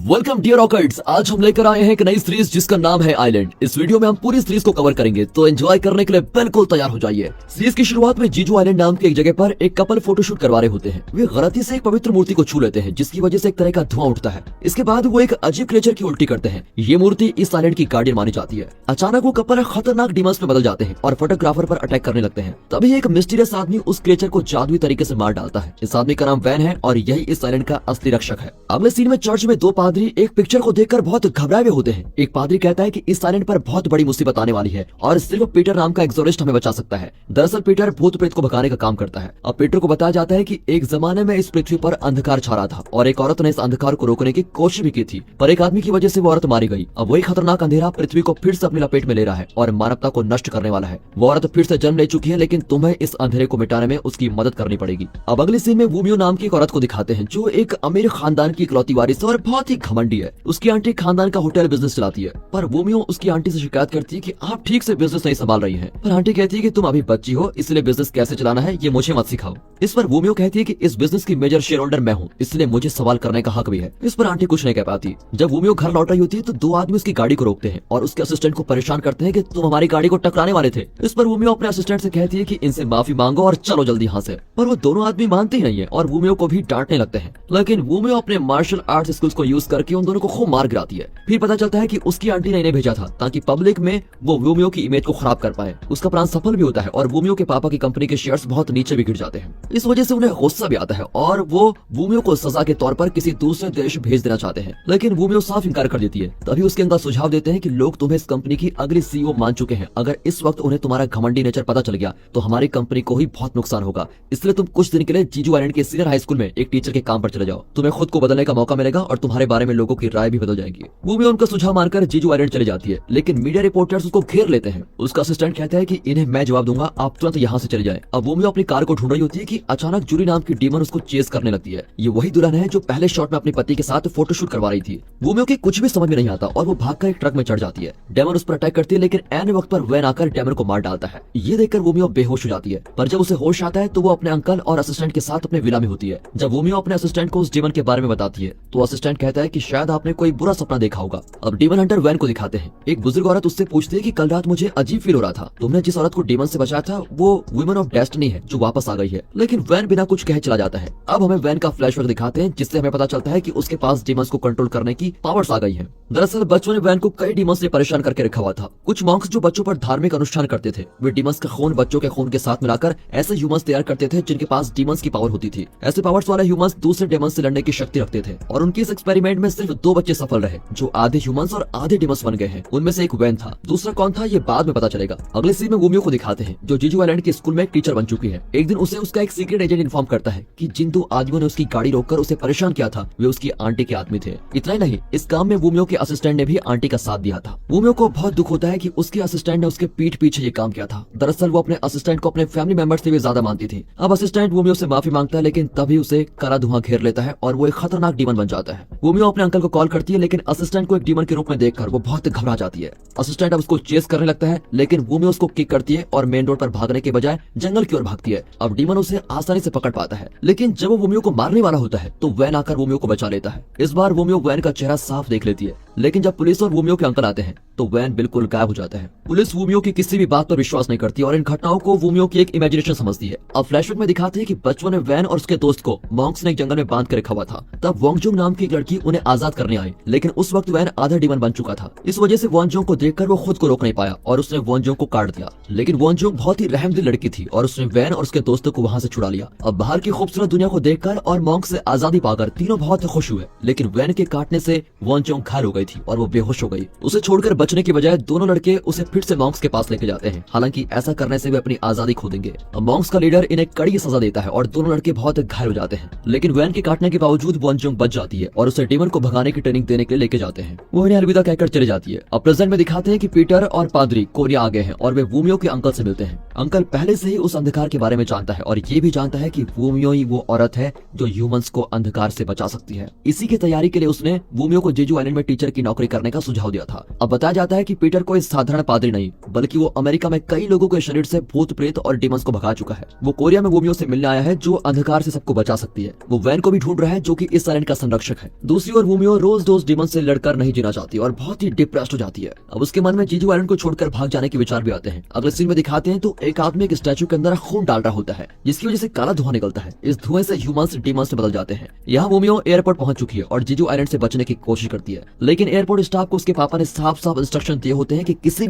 Welcome dear rockets. आज हम लेकर आए हैं एक नई सीरीज जिसका नाम है आइलैंड। इस वीडियो में हम पूरी सीरीज को कवर करेंगे, तो एंजॉय करने के लिए बिल्कुल तैयार हो जाइए। सीरीज की शुरुआत में जीजू आइलैंड नाम की एक जगह पर एक कपल फोटोशूट करवा रहे होते हैं। वे गलती से एक पवित्र मूर्ति को छू लेते हैं, जिसकी वजह से एक तरह का धुआं उठता है। इसके बाद वो एक अजीब क्रिएचर की उल्टी करते हैं। ये मूर्ति इस आइलैंड की गार्डियन मानी जाती है। अचानक वो कपल खतरनाक डिमंस में बदल जाते हैं और फोटोग्राफर पर अटैक करने लगते हैं। तभी एक मिस्टीरियस आदमी उस क्रिएचर को जादुई तरीके से मार डालता है। इस आदमी का नाम वैन है और यही इस आइलैंड का असली रक्षक है। अगले सीन में चर्च में दो पादरी एक पिक्चर को देखकर बहुत घबराए हुए होते हैं। एक पादरी कहता है कि इस आइलैंड पर बहुत बड़ी मुसीबत आने वाली है और सिर्फ पीटर नाम का एक्सोरिस्ट हमें बचा सकता है। दरअसल पीटर भूत प्रेत को भगाने का काम करता है। अब पीटर को बताया जाता है कि एक जमाने में इस पृथ्वी पर अंधकार छा रहा था और एक औरत ने इस अंधकार को रोकने की कोशिश भी की थी, पर एक आदमी की वजह से वो औरत मारी गई। अब वही खतरनाक अंधेरा पृथ्वी को फिर से अपनी लपेट में ले रहा है और मानवता को नष्ट करने वाला है। वो औरत फिर से जन्म ले चुकी है, लेकिन तुम्हें इस अंधेरे को मिटाने में उसकी मदद करनी पड़ेगी। अब अगली सीन में वूमियो नाम की एक औरत को दिखाते हैं, जो एक अमीर खानदान की इकलौती वारिस और बहुत ही घमंडी है। उसकी आंटी खानदान का होटल बिजनेस चलाती है, पर वूमियो उसकी आंटी से शिकायत करती है कि आप ठीक से बिजनेस नहीं संभाल रही हैं। पर आंटी कहती है कि तुम अभी बच्ची हो, इसलिए बिजनेस कैसे चलाना है ये मुझे मत सिखाओ। इस पर वूमियो कहती है कि इस बिजनेस की मेजर शेयर होल्डर मैं हूँ, इसलिए मुझे सवाल करने का हक भी है। इस पर आंटी कुछ नहीं कह पाती। जब वूमियो घर लौट रही होती है तो दो आदमी उसकी गाड़ी को रोकते हैं और उसके असिस्टेंट को परेशान करते हैं कि तुम हमारी गाड़ी को टकराने वाले थे। इस पर वूमियो अपने असिस्टेंट से कहती है कि इनसे माफी मांगो और चलो जल्दी यहाँ से। पर वो दोनों आदमी मानते ही नहीं है और वूमियो को भी डांटने लगते हैं। लेकिन वूमियो अपने मार्शल आर्ट स्किल्स को यूज करके उन दोनों को खूब मार गिराती है। फिर पता चलता है कि उसकी आंटी ने इन्हें भेजा था ताकि पब्लिक में वो वूमियो की इमेज को खराब कर पाए। उसका प्लान सफल भी होता है और वूमियो के पापा की कंपनी के शेयर्स बहुत नीचे भी गिर जाते हैं। इस वजह से उन्हें गुस्सा भी आता है और वो वूमियो को सजा के तौर पर किसी दूसरे देश भेज देना चाहते हैं, लेकिन वूमियो साफ इनकार कर देती है। तभी उसके अंदर सुझाव देते हैं कि लोग तुम्हें इस कंपनी की अगली सीईओ मान चुके हैं। अगर इस वक्त उन्हें तुम्हारा घमंडी नेचर पता चल गया तो हमारी कंपनी को ही बहुत नुकसान होगा। इसलिए तुम कुछ दिन के लिए जीजू आइलैंड के सीनियर हाई स्कूल में एक टीचर के काम पर चले जाओ। तुम्हें खुद को बदलने का मौका मिलेगा और तुम्हारे बारे में लोगों की राय भी बदल जाएगी। वूमियो उनका सुझाव मानकर जीजू आइलैंड चली जाती है, लेकिन मीडिया रिपोर्टर्स उसको घेर लेते हैं। उसका असिस्टेंट कहता है कि इन्हें मैं जवाब दूंगा, आप तुरंत यहाँ से चले जाएं। अब वूमियो अपनी कार को ढूंढ रही होती है कि अचानक जूली नाम की डीमन उसको चेस करने लगती है। ये वही दुल्हन है जो पहले शॉट में अपने पति के साथ फोटोशूट करवा रही थी। वूमियो की कुछ भी समझ में नहीं आता और वो भागकर एक ट्रक में चढ़ जाती है। डेमन उस पर अटैक करती है, लेकिन ऐन वक्त पर वैन आकर डेमन को मार डालता है। ये देखकर वूमियो बेहोश हो जाती है, पर जब उसे होश आता है तो वो अपने अंकल और असिस्टेंट के साथ अपने विला में होती है। जब वूमियो अपने असिस्टेंट को उस डीमन के बारे में बताती है तो असिस्टेंट कहता है कि शायद आपने कोई बुरा सपना देखा होगा। अब डीमन हंटर वैन को दिखाते हैं। एक बुजुर्ग औरत उससे पूछती है कि कल रात मुझे अजीब फील हो रहा था। तुमने जिस औरत को डीमन से बचाया था वो वुमेन ऑफ डेस्टिनी है जो वापस आ गई है। लेकिन वैन बिना कुछ कहे चला जाता है। अब हमें वैन का फ्लैशबैक दिखाते हैं, जिससे हमें पता चलता है कि उसके पास डीमंस को कंट्रोल करने की पावर्स आ गई है। दरअसल बच्चों ने वैन को कई डीमंस ने परेशान करके रखा हुआ था। कुछ मॉन्क्स जो बच्चों पर धार्मिक अनुष्ठान करते थे, वे डीमंस का खून बच्चों के खून के साथ मिलाकर ऐसे ह्यूमंस तैयार करते थे जिनके पास डीमंस की पावर होती थी। ऐसे पावर्स वाले ह्यूमंस दूसरे डीमंस से लड़ने की शक्ति रखते थे और उनके इस एक्सपेरिमेंट में सिर्फ 2 बच्चे सफल रहे जो आधे ह्यूमंस और आधे डीमंस बन गए हैं। उनमें से एक वैन था, दूसरा कौन था ये बाद में पता चलेगा। अगले सीन में वूमियो को दिखाते हैं जो जीजू आइलैंड के स्कूल में एक टीचर बन चुकी है। एक दिन उसे उसका एक सीक्रेट एजेंट इन्फॉर्म करता है कि जिन 2 आदमियों ने उसकी गाड़ी रोककर उसे परेशान किया था वे उसकी आंटी के आदमी थे। इतना ही नहीं, इस काम में वूमियो के असिस्टेंट ने भी आंटी का साथ दिया था। वूमियो को बहुत दुख होता है कि उसके असिस्टेंट ने उसके पीठ पीछे ये काम किया था। दरअसल वो अपने असिस्टेंट को अपने फैमिली मेंबर से भी ज्यादा मानती थी। अब असिस्टेंट वूमियो से माफी मांगता है, लेकिन तभी उसे काला धुआं घेर लेता है और वो एक खतरनाक डीमन बन जाता है। वूमियो अपने अंकल को कॉल करती है, लेकिन असिस्टेंट को एक डीमन के रूप में देखकर वो बहुत घबरा जाती है। असिस्टेंट अब उसको चेस करने लगता है, लेकिन वूमियो उसको किक करती है और मेन रोड पर भागने के बजाय जंगल की ओर भागती है। अब डीमन उसे आसानी से पकड़ पाता है, लेकिन जब वो वूमियो को मारने वाला होता है तो वैन आकर वूमियो को बचा लेता है। इस बार वूमियो वैन का चेहरा साफ देख लेती है, लेकिन जब पुलिस और वूमियो के अंकल आते हैं तो वैन बिल्कुल गायब हो जाता है। पुलिस वूमियो की किसी भी बात पर विश्वास नहीं करती और इन घटनाओं को वूमियो की एक इमेजिनेशन समझती है। अब फ्लैशबैक में दिखाते हैं कि बचपन में वैन और उसके दोस्त को मॉन्क्स ने एक जंगल में बांध कर रखा हुआ था। तब वोंगजुंग नाम की एक लड़की उन्हें आजाद करने आई, लेकिन उस वक्त वैन आधा डीमन बन चुका था। इस वजह से वोंगजुंग को देखकर वो खुद को रोक नहीं पाया और उसने वोंगजुंग को काट दिया। लेकिन वोंगजुंग बहुत ही रहमदिल लड़की थी और उसने वैन और उसके दोस्तों को वहाँ से छुड़ा लिया। अब बाहर की खूबसूरत दुनिया को देखकर और मॉन्क से आजादी पाकर तीनों बहुत खुश हुए, लेकिन वैन के काटने से वोंगजुंग घायल हो गई थी और वो बेहोश हो गई। उसे छोड़कर बचने की बजाय दोनों लड़के उसे फिर से मॉन्क्स के पास लेके जाते हैं। हालांकि ऐसा करने से वे अपनी आजादी खो देंगे। अब मॉन्क्स का लीडर इन्हें कड़ी सजा देता है और दोनों लड़के बहुत घायल हो जाते हैं, लेकिन वैन के काटने के बावजूद वोंगजुंग बच जाती है और उसे डीमन को भगाने की ट्रेनिंग देने के लिए लेके जाते हैं। वो इन्हें अलविदा कहकर चले जाती है। अब प्रेजेंट में दिखाते हैं कि पीटर और पादरी कोरिया आ गए हैं और वे वूमियो के अंकल से मिलते हैं। अंकल पहले से ही उस अंधकार के बारे में जानता है और ये भी जानता है कि वूमियो ही वो औरत है जो ह्यूमंस को अंधकार से बचा सकती है। इसी की तैयारी के लिए उसने वूमियो को जीजू आइलैंड में टीचर की नौकरी करने का सुझाव दिया था। अब बताया जाता है कि पीटर कोई साधारण पादरी नहीं, बल्कि वो अमेरिका में कई लोगों के शरीर से भूत प्रेत और डीमंस को भगा चुका है। वो कोरिया में वोमियो से मिलने आया है, जो अंधकार से सबको बचा सकती है। वो वैन को भी ढूंढ रहा है, जो कि इस आइलैंड का संरक्षक है। दूसरी ओर वोमियो रोज डीमन से लड़कर नहीं जीना चाहती और बहुत ही डिप्रेस्ड हो जाती है। अब उसके मन में जीजू आइलैंड को छोड़कर भाग जाने के विचार भी आते हैं। अगले सीन में दिखाते हैं तो एक आदमी एक स्टैचू के अंदर खून डाल रहा होता है, जिसकी वजह से काला धुआं निकलता है। इस धुएं से ह्यूमंस डीमंस में बदल जाते हैं। यहाँ वोमियो एयरपोर्ट पहुंच चुकी है और जीजू आइलैंड से बचने की कोशिश करती है, लेकिन एयरपोर्ट स्टाफ को उसके पापा ने साफ साफ इंस्ट्रक्शन दिए होते हैं कि किसी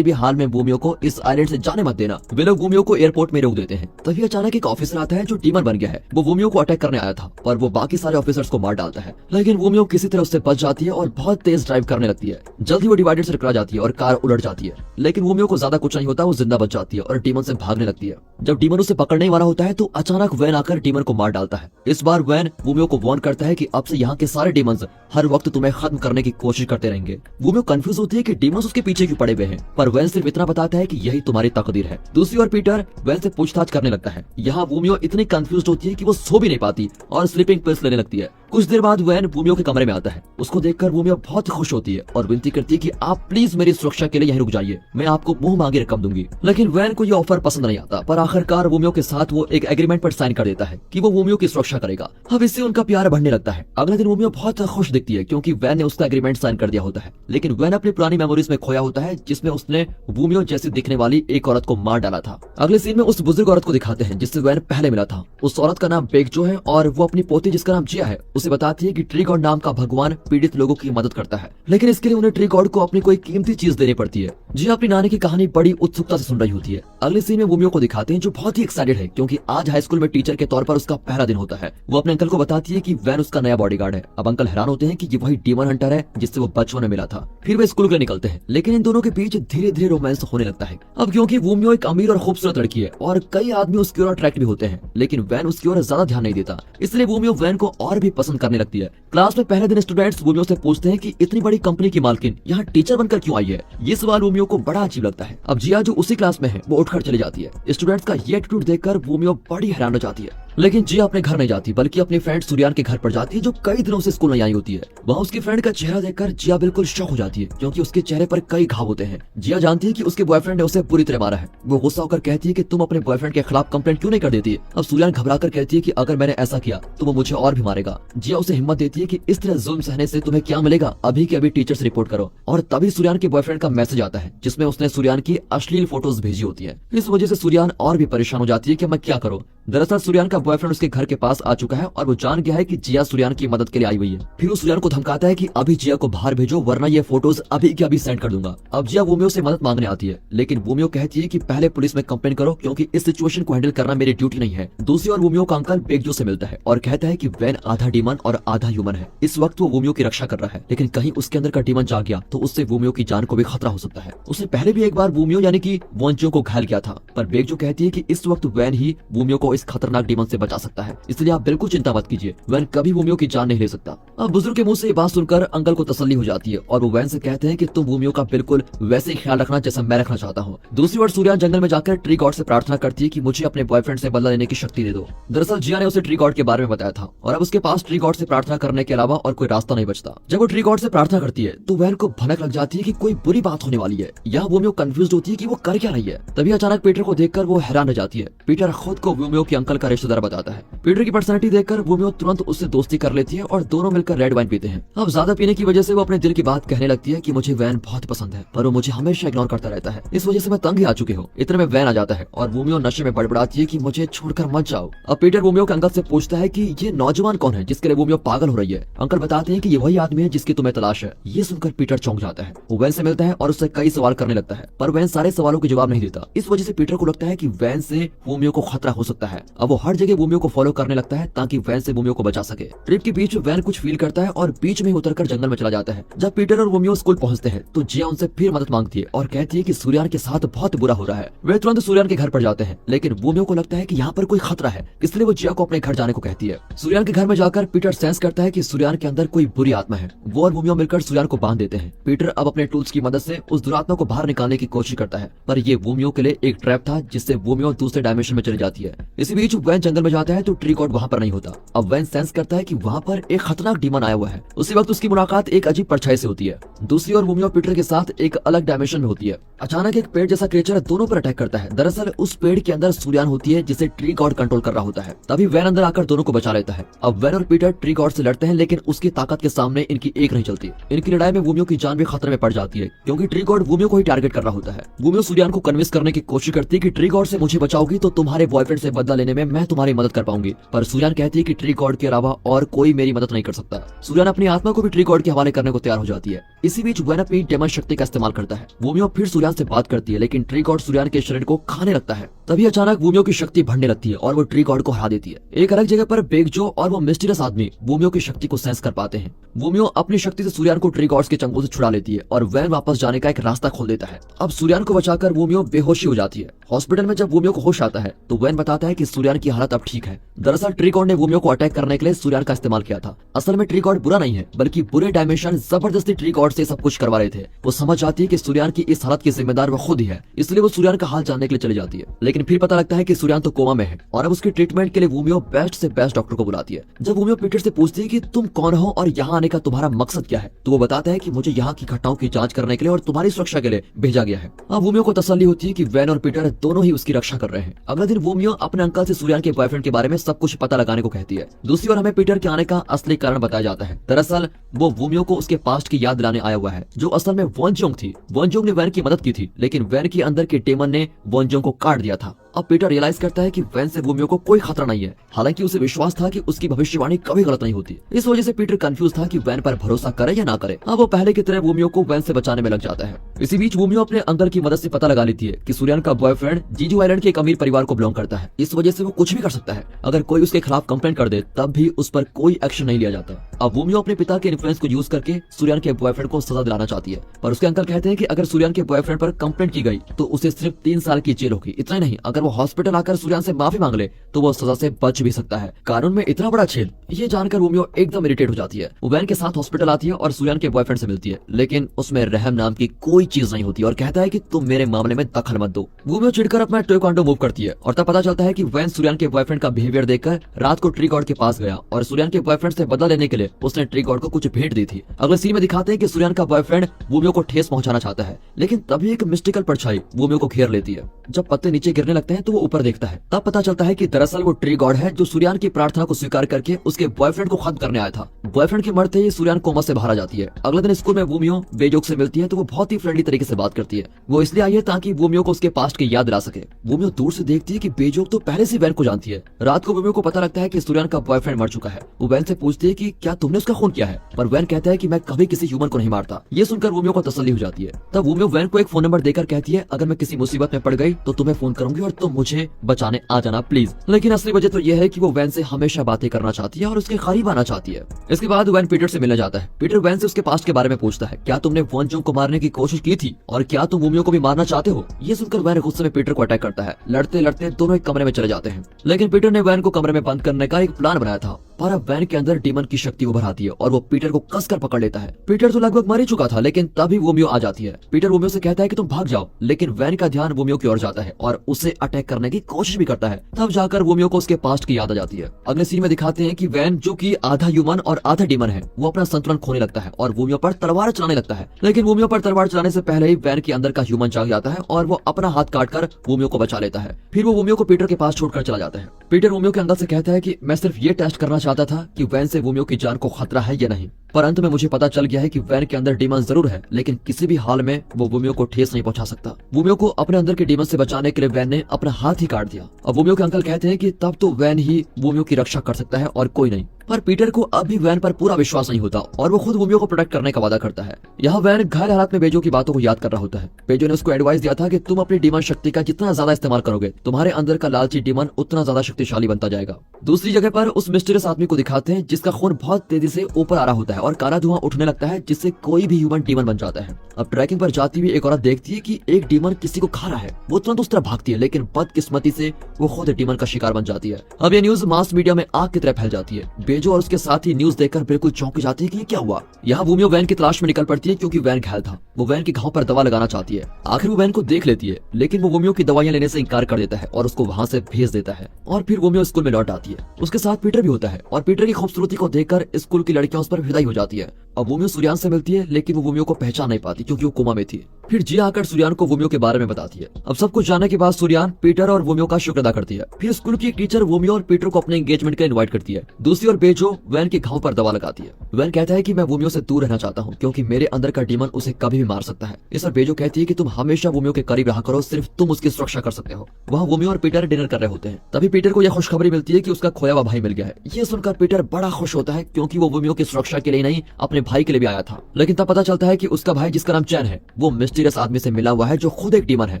भी हाल में वोमियो को इस आइलैंड से जाने मत देना। वे लोग वोमियो को एयरपोर्ट में रोक देते हैं। तभी अचानक एक ऑफिसर आता है जो डीमन बन गया है। वो वोमियो को अटैक करने आया था और वो बाकी सारे ऑफिसर्स को मार डालता है, लेकिन वोमियो किसी तरह उससे बच जाती है और बहुत तेज ड्राइव करने लगती है। जल्दी वो डिवाइडर से टकरा जाती है और कार उलट जाती है, लेकिन वोमियो को ज्यादा कुछ नहीं होता। वो जिंदा बच जाती है और डीमन से भागने लगती है। जब डीमन उसे पकड़ने वाला होता है तो अचानक वैन आकर डीमन को मार डालता है। इस बार वैन वोमियो को वार्न करता है कि अब से यहाँ के सारे डीमंस हर वक्त तुम्हें खत्म करने की कोशिश करते रहेंगे। वोमियो कंफ्यूज होती है कि डीमंस उसके पीछे क्यों पड़े हुए हैं, पर वैन सिर्फ इतना बताता है कि यही तुम्हारी तकदीर है। दूसरी ओर पीटर वैन से पूछताछ करने लगता है। यहाँ वोमियो इतनी कंफ्यूज होती है कि वो सो भी नहीं पाती और स्लीपिंग पिल्स लेने लगती है। कुछ देर बाद वैन वोमियो के कमरे में आता है। उसको देखकर वोमियो बहुत खुश होती है और विनती करती है कि आप प्लीज मेरी सुरक्षा के लिए यहीं रुक जाइए, मैं आपको मुंह मांगी रकम दूंगी। लेकिन वैन को ये ऑफर पसंद नहीं आता, पर आखिरकार वोमियो के साथ वो एक एग्रीमेंट पर साइन कर देता है कि वो वोमियो की सुरक्षा करेगा। अब इससे उनका प्यार बढ़ने लगता है। अगले दिन वोमियो बहुत खुश दिखती है क्योंकि वैन ने उसका एग्रीमेंट साइन कर दिया होता है, लेकिन वैन अपनी पुरानी मेमोरीज में खोया होता है, जिसमें उसने वोमियो जैसी दिखने वाली एक औरत को मार डाला था। अगले सीन में उस बुजुर्ग औरत को दिखाते हैं जिससे वैन पहले मिला था। उस औरत का नाम बेगजो है और वो अपनी पोती जिसका नाम जिया है उसे बताती है कि ट्री गॉड नाम का भगवान पीड़ित लोगों की मदद करता है, लेकिन इसके लिए उन्हें ट्री गॉड को अपनी कोई कीमती चीज देनी पड़ती है। जिया अपनी नानी की कहानी बड़ी उत्सुकता से सुन रही होती है। अगले सीन में वोमियो को दिखाते हैं जो बहुत ही एक्साइटेड है क्योंकि आज हाई स्कूल में टीचर के तौर पर उसका पहला दिन होता है। वो अपने अंकल को बताती है कि वैन उसका नया बॉडीगार्ड है। अब अंकल हैरान होते हैं कि ये वही डीमन हंटर है जिससे वो बचपन में मिला था। फिर वे स्कूल के लिए निकलते हैं, लेकिन इन दोनों के बीच धीरे धीरे रोमांस होने लगता है। अब क्योंकि वोमियो एक अमीर और खूबसूरत लड़की है और कई आदमी उसकी ओर अट्रैक्ट भी होते हैं, लेकिन वैन उसकी ओर ज्यादा ध्यान नहीं देता, इसलिए वोमियो वैन को और भी पसंद करने लगती है। क्लास में पहले दिन स्टूडेंट्स वोमियो से पूछते हैं कि इतनी बड़ी कंपनी की मालकिन यहाँ टीचर बनकर क्यों आई है। ये सवाल वोमियो को बड़ा अजीब लगता है। अब जिया जो उसी क्लास में है वो उठकर चली जाती है। स्टूडेंट्स का ये एटीट्यूड देखकर वोमियो बड़ी हैरान हो जाती है, लेकिन जिया अपने घर नहीं जाती बल्कि अपने फ्रेंड सूर्यान के घर पर जाती है जो कई दिनों से स्कूल नहीं आई होती है। वहाँ उसकी फ्रेंड का चेहरा देखकर जिया बिल्कुल शॉक हो जाती है क्योंकि उसके चेहरे पर कई घाव होते हैं। जिया जानती है कि उसके बॉयफ्रेंड ने उसे बुरी तरह मारा है। वो गुस्सा होकर कहती है कि तुम अपने बॉयफ्रेंड के खिलाफ कंप्लेंट क्यों नहीं कर देती। अब सूर्यान घबराकर कहती है कि अगर मैंने ऐसा किया तो वो मुझे और भी मारेगा। जिया उसे हिम्मत देती है कि इस तरह जुल्म सहने से तुम्हें क्या मिलेगा, अभी के अभी टीचर से रिपोर्ट करो। और तभी सूर्यान के बॉयफ्रेंड का मैसेज आता है जिसमें उसने सूर्यान की अश्लील फोटोज भेजी होती है। इस वजह से सूर्यान और भी परेशान हो जाती है कि मैं क्या करूं। दरअसल सूर्यान का बॉयफ्रेंड उसके घर के पास आ चुका है और वो जान गया है कि जिया सूर्यान की मदद के लिए आई हुई है। फिर वो सूर्यान को धमकाता है कि अभी जिया को बाहर भेजो वरना ये फोटोज अभी के अभी सेंड कर दूंगा। अब जिया वोमियो से मदद मांगने आती है, लेकिन वोमियो कहती है कि पहले पुलिस में कंप्लेन करो क्योंकि इस सिचुएशन को हैंडल करना मेरी ड्यूटी नहीं है। दूसरी ओर वोमियो का अंकल बेगजो से मिलता है और कहता है कि वैन आधा डीमन और आधा ह्यूमन है। इस वक्त वो वोमियो की रक्षा कर रहा है, लेकिन कहीं उसके अंदर का डीमन जाग गया तो उससे वोमियो की जान को भी खतरा हो सकता है। उसने पहले भी एक बार वोमियो यानी कि वोंजो को घायल किया था, पर बेगजो कहती है कि इस वक्त वैन ही वोमियो को इस खतरनाक डीमन से बचा सकता है, इसलिए आप बिल्कुल चिंता मत कीजिए, वैन कभी वोमियो की जान नहीं ले सकता। अब बुजुर्ग के मुंह से ये बात सुनकर अंकल को तसल्ली हो जाती है और वो वैन से कहते हैं कि तुम वोमियो का बिल्कुल वैसे ही ख्याल रखना जैसा मैं रखना चाहता हूँ। दूसरी ओर सूर्यान जंगल में जाकर ट्री गॉड से प्रार्थना करती है कि मुझे अपने बॉयफ्रेंड से बदला लेने की शक्ति दे दो। दरअसल जिया ने उसे ट्री गॉड के बारे में बताया था और अब उसके पास ट्री गॉड से प्रार्थना करने के अलावा और कोई रास्ता नहीं बचता। जब वो ट्री गॉड से प्रार्थना करती है तो वैन को भनक लग जाती है कि कोई बुरी बात होने वाली है। यहाँ वोमियो कंफ्यूज होती है कि वो कर क्या रही है। तभी अचानक पीटर को देखकर वो हैरान रह जाती है। पीटर खुद को वोमियो के अंकल का रिश्तेदार बताता है। पीटर की पर्सनालिटी देखकर वोमियो तुरंत उससे दोस्ती कर लेती है और दोनों मिलकर रेड वाइन पीते हैं। अब ज्यादा पीने की वजह से वो अपने दिल की बात कहने लगती है कि मुझे वैन बहुत पसंद है, पर वो मुझे हमेशा इग्नोर करता रहता है, इस वजह से मैं तंग ही आ चुकी हूँ। इतने में वैन आ जाता है और वोमियो नशे में बड़बड़ाती है कि मुझे छोड़कर मत जाओ। अब पीटर वोमियो के अंकल से पूछता है कि ये नौजवान कौन है जिसके लिए वोमियो पागल हो रही है। अंकल बताते हैं कि ये वही आदमी है जिसकी तुम्हें तलाश है। ये सुनकर पीटर चौंक जाता है। वो वैन से मिलता है और उससे कई सवाल करने लगता है, पर वैन सारे सवालों के जवाब नहीं देता। इस वजह से पीटर को लगता है कि वैन से वोमियो को खतरा हो सकता है। अब वो हर जगह वोमियो को फॉलो करने लगता है ताकि वैन से वोमियो को बचा सके। ट्रिप के बीच वैन कुछ फील करता है और बीच में उतरकर जंगल में चला जाता है। जब पीटर और वोमियो स्कूल पहुंचते हैं तो जिया उनसे फिर मदद मांगती है और कहती है कि सूर्यान के साथ बहुत बुरा हो रहा है। वे तुरंत सूर्यान के घर पर जाते हैं, लेकिन वोमियो को लगता है कि यहाँ पर कोई खतरा है, इसलिए वो जिया को अपने घर जाने को कहती है। सूर्यान के घर में जाकर पीटर सेंस करता है कि सूर्यान के अंदर कोई बुरी आत्मा है। वो और वोमियो मिलकर सूर्यान को बांध देते हैं। पीटर अब अपने टूल्स की मदद से उस दुरात्मा को बाहर निकालने की कोशिश करता है, पर ये वोमियो के लिए एक ट्रैप था जिससे वोमियो दूसरे डायमेंशन में चली जाती है। इसी बीच वैन जंगल में जाता है तो ट्री गॉड वहाँ पर नहीं होता। अब वैन सेंस करता है कि वहाँ पर एक खतरनाक डीमन आया हुआ है। उसी वक्त उसकी मुलाकात एक अजीब परछाई से होती है। दूसरी ओर वूमी और पीटर के साथ एक अलग डायमेंशन में होती है। अचानक एक पेड़ जैसा क्रिएचर दोनों पर अटैक करता है। दरअसल उस पेड़ के अंदर सूर्यान होती है जिसे ट्री गॉड कंट्रोल कर रहा होता है। तभी वैन अंदर आकर दोनों को बचा लेता है। अब वैन और पीटर ट्री गॉड से लड़ते हैं लेकिन उसकी ताकत के सामने इनकी एक नहीं चलती। इनकी लड़ाई में वूमियो की जान भी खतरे में पड़ जाती है क्योंकि ट्री गॉड वूमियो को ही टारगेट कर रहा होता है। वूमियो सूर्यान को कन्विंस करने की कोशिश करती है कि ट्री गॉड से मुझे बचाओगी तो तुम्हारे बॉयफ्रेंड से बदला लेने में मैं तुम्हारी मदद कर पाऊंगी, पर सूर्यान कहती है कि ट्री गॉड के अलावा और कोई मेरी मदद नहीं कर सकता। सूर्यान अपनी आत्मा को भी ट्री गॉड के हवाले करने को तैयार हो जाती है। इसी बीच वैन अपनी डेमन शक्ति का इस्तेमाल करता है। वूमियो फिर सूर्यान से बात करती है लेकिन ट्री गॉड सूर्यान के शरीर को खाने लगता है। तभी अचानक वूमियो की शक्ति बढ़ने लगती है और वो ट्री गॉड को हरा देती है। एक अलग जगह पर बेगजो और वो मिस्टीरियस आदमी वूमियो की शक्ति को सेंस कर पाते हैं। वूमियो अपनी शक्ति से सूर्यान को ट्री गॉड्स के चंगुल से छुड़ा लेती है और वैन वापस जाने का एक रास्ता खोल देता है। अब सूर्यान को बचाकर वूमियो बेहोशी हो जाती है। हॉस्पिटल में जब वूमियो को होश आता है तो वैन बताता है कि सूर्यान की हालत अब ठीक है। दरअसल ट्री गॉड ने वूमियो को अटैक करने के लिए सूर्यान का इस्तेमाल किया था। असल में ट्री गॉड बुरा नहीं है बल्कि बुरे डायमेंशन जबरदस्ती ट्री गॉड से सब कुछ करवा रहे थे। वो समझ जाती है कि सूर्यान की इस हालत की जिम्मेदार वो खुद ही है, इसलिए वो सूर्यान का हाल जानने के लिए चली जाती है। लेकिन फिर पता लगता है कि सूर्यान तो कोमा में है और अब उसके ट्रीटमेंट के लिए वूमियो बेस्ट से बेस्ट डॉक्टर को बुलाती है। जब वूमियो पीटर से पूछती है कि तुम कौन हो और यहाँ आने का तुम्हारा मकसद क्या है, तो वो बताता है कि मुझे यहाँ की घटनाओं की जांच करने के लिए और तुम्हारी सुरक्षा के लिए भेजा गया है। अब वूमियो को तसल्ली होती है कि वैन और पीटर दोनों ही उसकी रक्षा कर रहे हैं। अगले दिन वूमियो अपने अंकल से सूर्यान के बॉयफ्रेंड के बारे में सब कुछ पता लगाने को कहती है। दूसरी ओर हमें पीटर के आने का असली कारण बताया जाता है। दरअसल वो वूमियो को उसके पास्ट की याद दिलाने आया हुआ है जो असल में वॉनजोंग थी। वॉनजोंग ने वैन की मदद की थी लेकिन वैन के अंदर के डेमन ने वॉनजोंग को काट दिया था। अब पीटर रियलाइज करता है कि वैन से वूमियो को कोई खतरा नहीं है, हालांकि उसे विश्वास था कि उसकी भविष्यवाणी कभी गलत नहीं होती। इस वजह से पीटर कंफ्यूज था कि वैन पर भरोसा करे या ना करे। अब वो पहले की तरह वूमियो को वैन से बचाने में लग जाता है। इसी बीच वूमियो अपने अंकल की मदद से पता लगा लेती है कि सूर्यान का बॉयफ्रेंड जीजू आइलैंड के एक अमीर परिवार को बिलोंग करता है। इस वजह से वो कुछ भी कर सकता है। अगर कोई उसके खिलाफ कंप्लेंट कर दे तब भी उस पर कोई एक्शन नहीं लिया जाता। अब वूमियो अपने पिता के इन्फ्लुएंस को यूज करके सूर्यान के बॉयफ्रेंड को सजा दिलाना चाहती है, पर उसके अंकल कहते हैं कि अगर सूर्यान के बॉयफ्रेंड पर कंप्लेंट की गई तो उसे सिर्फ 3 साल की जेल होगी। इतना ही नहीं, अगर वो हॉस्पिटल आकर सूर्यान से माफी मांग ले तो वो सजा से बच भी सकता है। कानून में इतना बड़ा छेद, ये जानकर वूमियो एकदम इरिटेट हो जाती है। वो वैन के साथ हॉस्पिटल आती है और सूर्यान के बॉयफ्रेंड से मिलती है लेकिन उसमें रहम नाम की कोई चीज नहीं होती और कहता है कि तुम मेरे मामले में दखल मत दो। वूमियो चिढ़कर अपना टेक्वांडो मूव करती है और तब पता चलता है कि वैन सूर्यान के बॉयफ्रेंड का बिहेवियर देखकर रात को ट्री गॉड के पास गया और सूर्यान के बॉयफ्रेंड से बदला लेने के लिए उसने ट्री गॉड को कुछ भेंट दी थी। अगले सीन में दिखाते हैं कि सूर्यान का बॉयफ्रेंड वूमियो को ठेस पहुंचाना चाहता है लेकिन तभी एक मिस्टिकल परछाई वूमियो को घेर लेती है। जब पत्ते नीचे गिरने लगते हैं तो वो ऊपर देखता है। तब पता चलता है कि दरअसल वो ट्री गॉड है जो सूर्यान की प्रार्थना को स्वीकार करके उसके बॉयफ्रेंड को खत्म करने आया था। बॉयफ्रेंड के मरते ही सूर्यान कोमा से बाहर आ जाती है। अगले दिन स्कूल में वूमियो बेजोग से मिलती है तो वो बहुत ही फ्रेंडली तरीके से बात करती है। वो इसलिए आई है ताकि वूमियो को उसके पास्ट की याद दिला सके। वूमियो दूर से देखती है कि बेजोग तो पहले से वैन को जानती है। रात को वूमियो को पता लगता है कि सूर्यान का बॉयफ्रेंड मर चुका है। वो वैन से पूछती है कि क्या तुमने उसका खून किया है, पर वैन कहता है कि मैं कभी किसी ह्यूमन को नहीं मारता। ये सुनकर वूमियो को तसल्ली हो जाती है। तब वूमियो वैन को एक फोन नंबर देकर कहती है अगर मैं किसी मुसीबत में पड़ गई तो तुम्हें फोन करूंगी और तुम मुझे बचाने आ जाना प्लीज। लेकिन असली वजह तो यह है कि वो वैन से हमेशा बातें करना चाहती है और उसके करीब आना चाहती है। इसके बाद वैन पीटर से मिलने जाता है। पीटर वैन से उसके पास्ट के बारे में पूछता है, क्या तुमने वॉनजोंग को मारने की कोशिश की थी और क्या तुम वूमियो को भी मारना चाहते हो। ये सुनकर वैन गुस्से में पीटर को अटैक करता है। लड़ते लड़ते दोनों एक कमरे में चले जाते हैं लेकिन पीटर ने वैन को कमरे में बंद करने का एक प्लान बनाया था। पर अब वैन के अंदर डीमन की शक्ति उभर आती है और वो पीटर को कसकर पकड़ लेता है। पीटर तो लगभग मर ही चुका था लेकिन तभी वूमियो आ जाती है। पीटर वूमियो से कहता है कि तुम भाग जाओ लेकिन वैन का ध्यान वूमियो की ओर जाता है और उसे अटैक करने की कोशिश भी करता है। तब जाकर वूमियो को उसके पास्ट की याद आ जाती है। अगले सीन में दिखाते हैं कि वैन जो कि आधा ह्यूमन और आधा डीमन है वो अपना संतुलन खोने लगता है और वूमियो पर तलवार चलाने लगता है। लेकिन वूमियो पर तलवार चलाने से पहले ही वैन के अंदर का ह्यूमन जाग जाता है और वो अपना हाथ काटकर वूमियो को बचा लेता है। फिर वो वूमियो को पीटर के पास छोड़कर चला जाता है। पीटर वूमियो के अंकल से कहता है कि मैं सिर्फ ये टेस्ट करना चाहता था कि वैन से वूमियो की जान को खतरा है या नहीं, पर अंत में मुझे पता चल गया है कि वैन के अंदर डीमन जरूर है लेकिन किसी भी हाल में वो वूमियो को ठेस नहीं पहुंचा सकता। वूमियो को अपने अंदर के डीमन से बचाने के लिए वैन ने अपना हाथ ही काट दिया। अब वूमियो के अंकल कहते हैं कि तब तो वैन ही वूमियो की रक्षा कर सकता है और कोई नहीं। पर पीटर को अब भी वैन पर पूरा विश्वास नहीं होता और वो खुद वूमियो को प्रोटेक्ट करने का वादा करता है। यहाँ वैन घायल हालात में बेजो की बातों को याद कर रहा होता है। बेजो ने उसको एडवाइस दिया था कि तुम अपनी डीमन शक्ति का जितना ज्यादा इस्तेमाल करोगे तुम्हारे अंदर का लालची डीमन उतना ज्यादा शक्तिशाली बनता जाएगा। दूसरी जगह पर उस मिस्टीरियस आदमी को दिखाते हैं जिसका खून बहुत तेजी से ऊपर आ रहा होता है और काला धुआं उठने लगता है जिससे कोई भी ह्यूमन डीमन बन जाता है। अब ट्रैकिंग पर जाती हुई एक औरत देखती है कि एक डीमन किसी को खा रहा है। वो तुरंत उस तरफ भागती है लेकिन बदकिस्मती से वो खुद डीमन का शिकार बन जाती है। अब ये न्यूज मास मीडिया में आग की तरह फैल जाती है। बेजो और उसके साथी न्यूज देखकर बिल्कुल चौंक जाती है कि ये क्या हुआ। यहाँ वोमियो वैन की तलाश में निकल पड़ती है क्योंकि वैन घायल था। वो वैन के घाव पर दवा लगाना चाहती है। आखिर वो वैन को देख लेती है, लेकिन वो वोमियो की दवाइयां लेने से इनकार कर देता है और उसको वहाँ से भेज देता है। और फिर वोमियो स्कूल में लौट आती है। उसके साथ पीटर भी होता है और पीटर की खूबसूरती को देखकर स्कूल की लड़कियां उस पर फिदा हो जाती है। अब वोमियो सूर्यान से मिलती है, लेकिन वो वोमियो को पहचान नहीं पाती क्योंकि वो कोमा में थी। फिर जिया आकर सूर्यान को वोमियो के बारे में बताती है। अब सब कुछ जानने के बाद सूर्यान पीटर और वोमियो का शुक्र अदा करती है। फिर स्कूल की एक टीचर वोमियो और पीटर को अपने एंगेजमेंट के लिए इनवाइट करती है। दूसरी ओर बेजो वैन के घाव पर दवा लगाती है। वैन कहता है कि मैं वोमियो से दूर रहना चाहता हूँ क्योंकि मेरे अंदर का डीमन उसे कभी भी मार सकता है। इस पर बेजो कहती है कि तुम हमेशा वोमियो के करीब रहा करो, सिर्फ तुम उसकी सुरक्षा कर सकते हो। वहाँ वोमियो और पीटर डिनर कर रहे होते हैं। तभी पीटर को यह खुशखबरी मिलती है कि उसका खोया हुआ भाई मिल गया है। ये सुनकर पीटर बड़ा खुश होता है क्योंकि वो वोमियो की सुरक्षा के लिए नहीं, अपने भाई के लिए भी आया था। लेकिन तब पता चलता है कि उसका भाई, जिसका नाम चैन है, वो मिस्टीरियस आदमी से मिला हुआ है जो खुद एक डीमन है।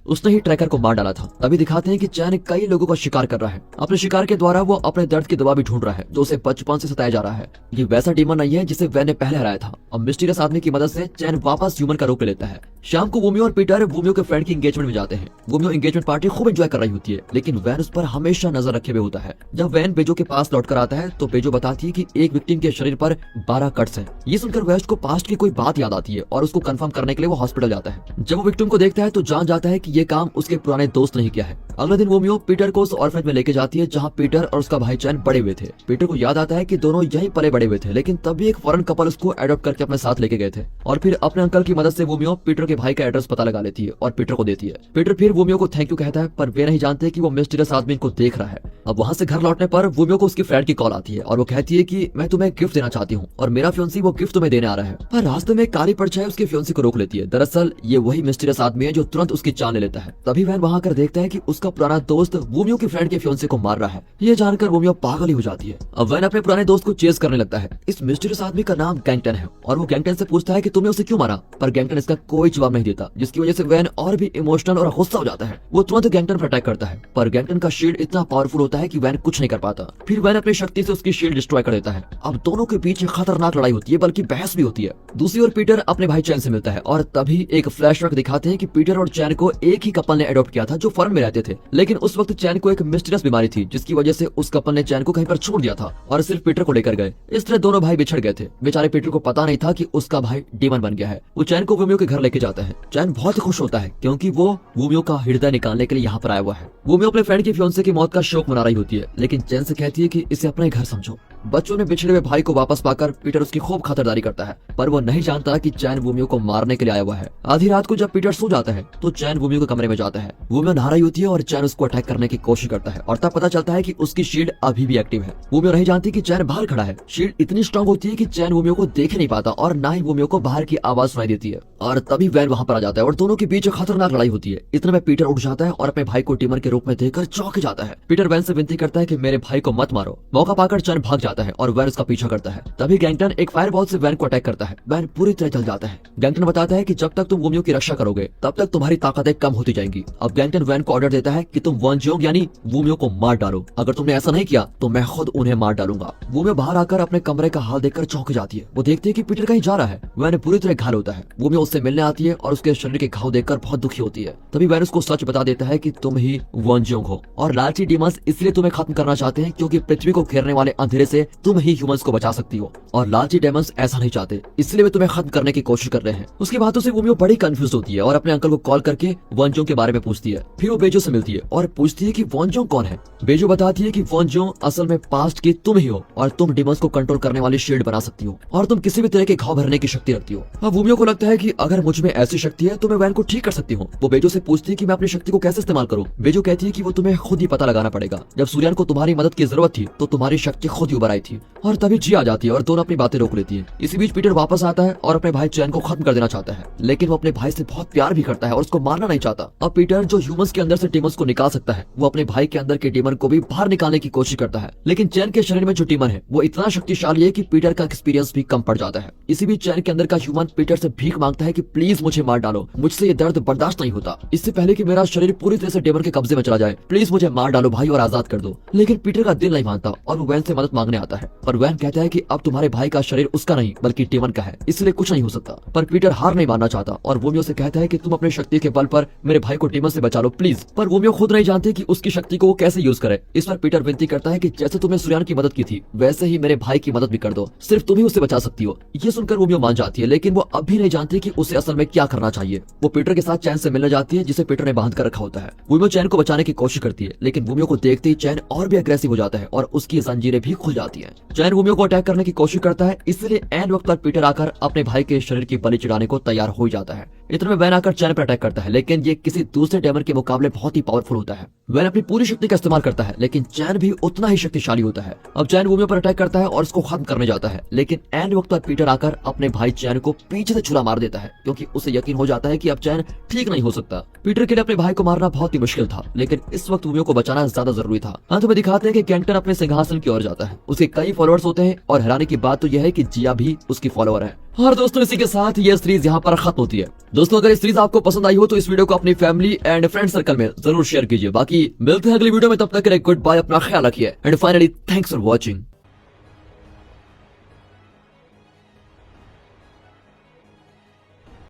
उसने ही ट्रैकर को मार डाला था। तभी दिखाते हैं कि चैन कई लोगों का शिकार कर रहा है। अपने शिकार के द्वारा वो अपने दर्द की दवा भी ढूंढ रहा है जो उसे बचपन से सताया जा रहा है। ये वैसा डीमन नहीं है जिसे वैन ने पहले हराया था। अब मिस्टीरियस आदमी की मदद से चैन वापस ह्यूमन का रूप ले लेता है। शाम को वोमियो और पीटर वोमियो के फ्रेंड की एंगेजमेंट में जाते हैं। वोमियो एंगेजमेंट पार्टी खूब एंजॉय कर रही होती है, लेकिन वैन उस पर हमेशा नजर रखे हुए होता है। जब वैन बेजो के पास लौट कर आता है तो बेजो बताती है कि एक विक्टिम के शरीर पर 12 कट्स हैं। ये सुनकर वेस्ट को पास्ट की कोई बात याद आती है और उसको कंफर्म करने के लिए वो हॉस्पिटल जाता है। जब वो विक्टिम को देखता है तो जान जाता है कि ये काम उसके पुराने दोस्त ने किया है। अगले दिन वोमियो पीटर को उस ऑर्फनेज में लेके जाती है जहाँ पीटर और उसका भाई चैन बड़े हुए थे। पीटर को याद आता है कि दोनों यहीं पले बड़े हुए थे, लेकिन तभी एक फॉरेन कपल उसको अडॉप्ट करके अपने साथ लेके गए थे। और फिर अपने अंकल की मदद से वोमियो पीटर के भाई का एड्रेस पता लगा लेती है और पीटर को देती है। पीटर फिर वोमियो को थैंक यू कहता है, पर वे नहीं जानते कि वो मिस्टीरियस आदमी को देख रहा है। अब वहाँ से घर लौटने पर वोमियो को उसकी फ्रेंड की कॉल आती है और वो कहती है कि मैं तुम्हें गिफ्ट देना चाहती हूँ और मेरा फियोंसी वो गिफ्ट तुम्हें देने आ रहा है। पर रास्ते में काली परछाई उसके फियोंसी को रोक लेती है। दरअसल ये वही मिस्टीरियस आदमी है जो तुरंत उसकी जान ले लेता है। तभी वैन वहाँ कर देखता है कि उसका पुराना दोस्त वोमियो की फ्रेंड के फियोंसी को मार रहा है। ये जानकर वोमियो पागल ही हो जाती है। अब वैन अपने पुराने दोस्त को चेस करने लगता है। इस मिस्टीरियस आदमी का नाम गैंगटन है और वो गैंगटन से पूछता है कि तुमने उसे क्यों मारा, पर गैंगटन इसका कोई जवाब नहीं देता, जिसकी वजह से वैन और भी इमोशनल और गुस्सा हो जाता है। वो तुरंत गैंगटन पर अटैक करता है, पर गैंगटन का शील्ड इतना पावरफुल होता है कि वैन कुछ नहीं कर पाता। फिर वैन अपनी शक्ति से उसकी शील्ड डिस्ट्रॉय कर देता है। अब दोनों के बीच खतरनाक लड़ाई होती है, बल्कि बहस भी होती है। दूसरी ओर पीटर अपने भाई चैन से मिलता है और तभी एक फ्लैशबैक दिखाते हैं कि पीटर और चैन को एक ही कपल ने अडॉप्ट किया था जो फॉरेन में रहते थे। लेकिन उस वक्त चैन को एक मिस्टीरियस बीमारी थी, जिसकी वजह से उस कपल ने चैन को कहीं पर छोड़ दिया था और सिर्फ पीटर को लेकर गए। इस तरह दोनों भाई बिछड़ गए थे। बेचारे पीटर को पता नहीं था कि उसका भाई डीमन बन गया है। वो चैन को वोमियो के घर लेके जाता है। चैन बहुत खुश होता है क्योंकि वो वोमियो का हृदय निकालने के लिए यहाँ पर आया हुआ है। वोमियो अपने फ्रेंड की फियोंसे की मौत का शोक मना रही होती है, लेकिन चैन से कहती है कि इसे अपना घर समझो। बच्चों ने बिछड़े हुए भाई को वापस पाकर पीटर उसकी खूब खातिरदारी करता है, पर वो नहीं जानता कि चैन वोमियो को मारने के लिए आया हुआ है। आधी रात को जब पीटर सो जाता है तो चैन वोमियो के कमरे में जाता है। वोमियो नहा रही होती है और चैन उसको अटैक करने की कोशिश करता है और तब पता चलता है कि उसकी शील्ड अभी भी एक्टिव है। वोमियो नहीं जानती कि चैन बाहर खड़ा है। शील्ड इतनी स्ट्रांग होती है कि चैन वोमियो को देख नहीं पाता और ना ही वोमियो को बाहर की आवाज सुनाई देती है। और तभी वैन वहाँ पर आ जाता है और दोनों के बीच खतरनाक लड़ाई होती है। इतने में पीटर उठ जाता है और अपने भाई को डीमन के रूप में देखकर चौंक जाता है। पीटर वैन से विनती करता है कि मेरे भाई को मत मारो। मौका पाकर चैन भाग जाता है और वैन उसका पीछा करता है। तभी गैंगटन एक फायरबॉल से वैन को अटैक करता है। वैन पूरी तरह जल जाता है। गैंगटन बताता है कि जब तक तुम वोमियो की रक्षा करोगे तब तक तुम्हारी ताकतें कम होती जाएंगी। अब गैंगटन वैन को ऑर्डर देता है कि तुम वॉन्जियोंग यानी वोमियो को मार डालो। अगर तुमने ऐसा नहीं किया तो मैं खुद उन्हें मार डालूंगा। वोमियो बाहर आकर अपने कमरे का हाल देखकर चौंक जाती है। वो देखती है कि पीटर कहीं जा रहा है। वैन पूरी तरह घायल होता है। वोमियो उससे मिलने आती है और उसके शरीर के घाव देखकर बहुत दुखी होती है। तभी वैन उसको सच बता देता है कि तुम ही वॉन्जियोंग हो और लालची डीमंस इसलिए तुम्हें खत्म करना चाहते हैं क्योंकि पृथ्वी को घेरने वाले अंधेरे से तुम ही ह्यूमंस को बचा सकती हो और लालची डेमंस ऐसा नहीं चाहते, इसलिए वे तुम्हें खत्म करने की कोशिश कर रहे हैं। उसकी बातों से वोमियो बड़ी कंफ्यूज होती है और अपने अंकल को कॉल करके वॉन्जियोंग के बारे में पूछती है। फिर वो बेजो से मिलती है और पूछती है कि वॉन्जियोंग कौन है। बेजो बताती है कि वॉन्जियोंग असल में पास्ट की तुम ही हो और तुम डीमंस को कंट्रोल करने वाली शील्ड बना सकती हो और तुम किसी भी तरह के घाव भरने की शक्ति रखती हो। अब वोमियो को लगता है कि अगर मुझ में ऐसी शक्ति है तो मैं वैन को ठीक कर सकती हूँ। वो बेजो से पूछती है कि मैं अपनी शक्ति को कैसे इस्तेमाल करूँ। बेजो कहती है कि वो तुम्हें खुद ही पता लगाना पड़ेगा। जब सूर्यान को तुम्हारी मदद की जरूरत थी तो तुम्हारी शक्ति खुद ही उभर आई थी। और तभी जी आ जाती है और दोनों अपनी बातें रोक लेती है। इसी बीच पीटर वापस आता है और अपने भाई चैन को खत्म कर देना चाहता है, लेकिन वो अपने भाई से बहुत प्यार भी करता है और उसको मारना नहीं चाहता। अब पीटर जो ह्यूमंस के अंदर से डीमंस को निकाल सकता है, वो अपने भाई के अंदर के डीमन को भी बाहर निकालने की कोशिश करता है। लेकिन चैन के शरीर में जो डीमन है वो इतना शक्तिशाली है कि पीटर का एक्सपीरियंस भी कम पड़ जाता है। इसी बीच चैन के अंदर का ह्यूमन पीटर से भीख मांगता है कि प्लीज मुझे मार डालो, मुझसे ये दर्द बर्दाश्त नहीं होता। इससे पहले कि मेरा शरीर पूरी तरह से डीमन के कब्जे में चला जाए, प्लीज मुझे मार डालो भाई और आजाद कर दो। लेकिन पीटर का दिल नहीं मानता और वो वैन से मदद मांगने आता है, पर वैन कहता है कि अब तुम्हारे भाई का शरीर उसका नहीं बल्कि डेमन का है, इसलिए कुछ नहीं हो सकता। पर पीटर हार नहीं मानना चाहता और रोमियो से कहता है कि तुम अपनी शक्ति के बल पर मेरे भाई को डेमन से बचा लो प्लीज। पर रोमियो खुद नहीं जानते कि उसकी शक्ति को वो कैसे यूज करे। इस पर पीटर विनती करता है कि जैसे तुमने सूर्यान की मदद की थी वैसे ही मेरे भाई की मदद भी कर दो, सिर्फ तुम ही उसे बचा सकती हो। ये सुनकर रोमियो मान जाती है, लेकिन वो अब भी नहीं जानती कि उसे असल में क्या करना चाहिए। वो पीटर के साथ चैन से मिलने जाती है जिसे पीटर ने बांध कर रखा होता है। रोमियो चैन को बचाने की कोशिश करती है, लेकिन रोमियो को देखते ही चैन और भी अग्रेसिव हो जाता है और उसकी जंजीरें भी खुल जाती हैं। चैन रोमियो को अटैक करने की कोशिश करता है, इसलिए एंड वक्त पर पीटर आकर अपने भाई के शरीर की बलि चढ़ाने को तैयार हो जाता है। इतने में वैन आकर चैन पर अटैक करता है, लेकिन ये किसी दूसरे डेमन के मुकाबले बहुत ही पावरफुल होता है। वैन अपनी पूरी शक्ति का इस्तेमाल करता है, लेकिन चैन भी उतना ही शक्तिशाली होता है। अब चैन रोमियो पर अटैक करता है और उसको खत्म करने जाता है, लेकिन एंड वक्त पर पीटर आकर अपने भाई चैन को पीछे से छुरा मार देता है, क्योंकि उसे यकीन हो जाता है कि अब चैन ठीक नहीं हो सकता। पीटर के लिए अपने भाई को मारना बहुत ही मुश्किल था, लेकिन इस वक्त रोमियो को बचाना ज्यादा जरूरी था। अंत में दिखाते हैं कि कैंटन अपने सिंहासन की ओर जाता है। उसके कई फॉलोअर्स होते हैं और हैरानी की बात तो यह है कि जिया भी उसकी फॉलोअर है। और दोस्तों इसी के साथ ये सीरीज यहाँ पर खत्म होती है। दोस्तों अगर इस सीरीज आपको पसंद आई हो तो इस वीडियो को अपनी फैमिली एंड फ्रेंड सर्कल में जरूर शेयर कीजिए। बाकी मिलते हैं अगली वीडियो में, तब तक के लिए गुड बाय, अपना ख्याल रखिए and finally thanks for watching.